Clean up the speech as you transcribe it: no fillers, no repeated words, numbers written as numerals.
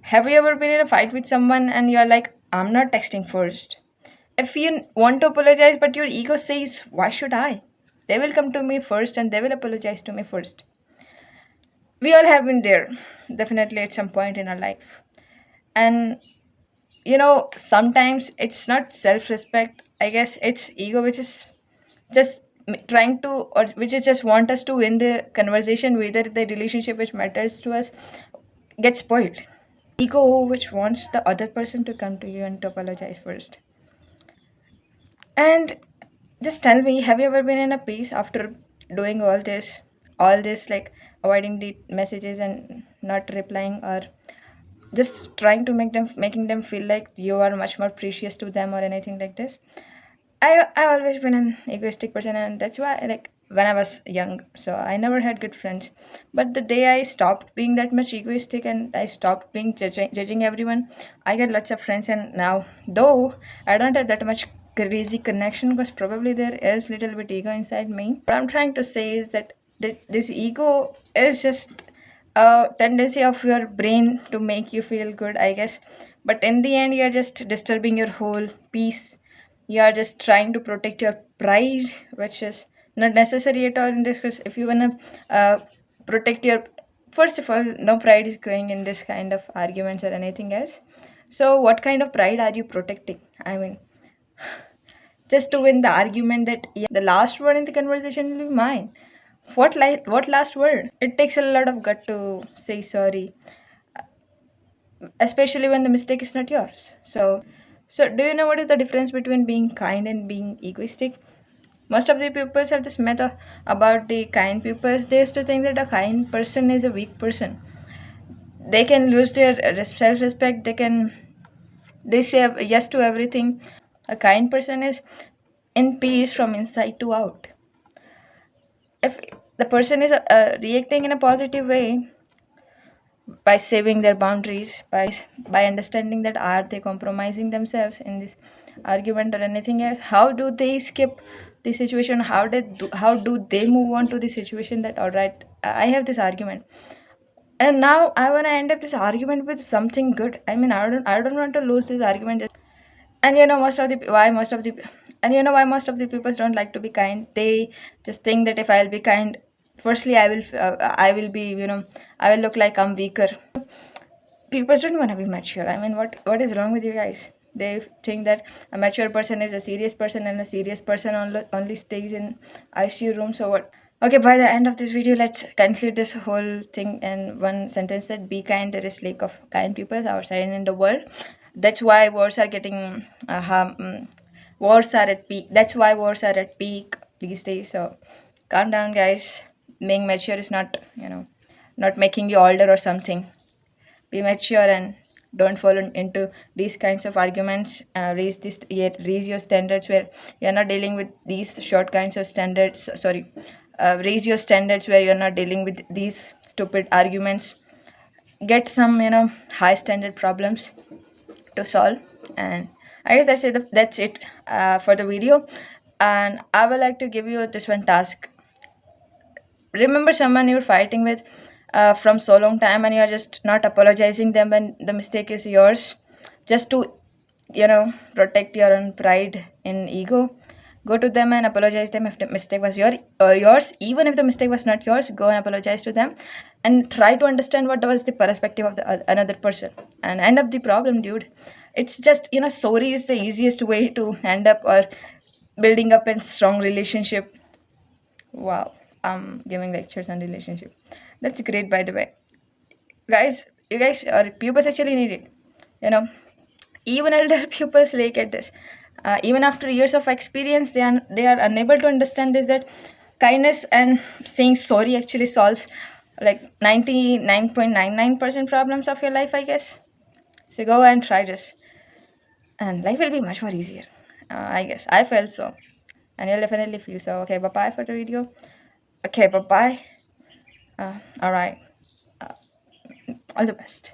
Have you ever been in a fight with someone and you're like, I'm not texting first? If you want to apologize, but your ego says, why should I? They will come to me first and they will apologize to me first. We all have been there, definitely at some point in our life. And sometimes it's not self respect, I guess it's ego, which is just trying to, or which is just want us to win the conversation, whether the relationship which matters to us gets spoiled. Ego, which wants the other person to come to you and to apologize first. And just tell me, have you ever been in a peace after doing all this, like avoiding the messages and not replying, or just trying to making them feel like you are much more precious to them or anything like this? I always been an egoistic person, and that's why, like, when I was young, so I never had good friends. But the day I stopped being that much egoistic and I stopped being judging everyone, I get lots of friends. And now, though I don't have that much crazy connection, because probably there is little bit ego inside me. What I'm trying to say is that this ego is just a tendency of your brain to make you feel good, I guess. But in the end, you're just disturbing your whole peace. You are just trying to protect your pride, which is not necessary at all in this, because if you want to protect your, first of all, no pride is going in this kind of arguments or anything else. So what kind of pride are you protecting? I mean, just to win the argument that, yeah, the last word in the conversation will be mine. What last word? It takes a lot of gut to say sorry, especially when the mistake is not yours. So do you know what is the difference between being kind and being egoistic? Most of the pupils have this myth about the kind pupils. They used to think that a kind person is a weak person. They can lose their self-respect. They say yes to everything. A kind person is in peace from inside to out. If the person is reacting in a positive way, by saving their boundaries, by understanding that are they compromising themselves in this argument or anything else, how do they skip the situation, how do they move on to the situation, that all right, I have this argument and now I want to end up this argument with something good. I mean, I don't want to lose this argument. And why most of the people don't like to be kind. They just think that if I'll be kind, firstly I will be, I will look like I'm weaker. People don't want to be mature. I mean, what is wrong with you guys? They think that a mature person is a serious person, and a serious person only stays in ICU room. So what? Okay, by the end of this video, let's conclude this whole thing in one sentence: that be kind. There is lack of kind people outside in the world. That's why wars are getting wars are at peak. That's why wars are at peak these days. So calm down, guys. Being mature is not, not making you older or something. Be mature and don't fall into these kinds of arguments. Raise your standards, where you're not dealing with these short kinds of standards. Sorry, raise your standards where you're not dealing with these stupid arguments. Get some, high standard problems to solve. And I guess that's it for the video. And I would like to give you this one task. Remember someone you're fighting with from so long time, and you're just not apologizing them when the mistake is yours, just to, protect your own pride and ego. Go to them and apologize them. If the mistake was yours, even if the mistake was not yours, go and apologize to them, and try to understand what was the perspective of the another person, and end up the problem, dude. It's just, sorry is the easiest way to end up or building up a strong relationship. Wow, I'm giving lectures on relationship. That's great, by the way. Guys, you guys, or pupils actually need it. You know, even elder pupils look at this. Even after years of experience, they are unable to understand this, that kindness and saying sorry actually solves like 99.99% problems of your life, I guess. So go and try this, and life will be much more easier. I guess I felt so, and you'll definitely feel so. Okay, bye bye for the video. Okay, bye bye. All right. All the best.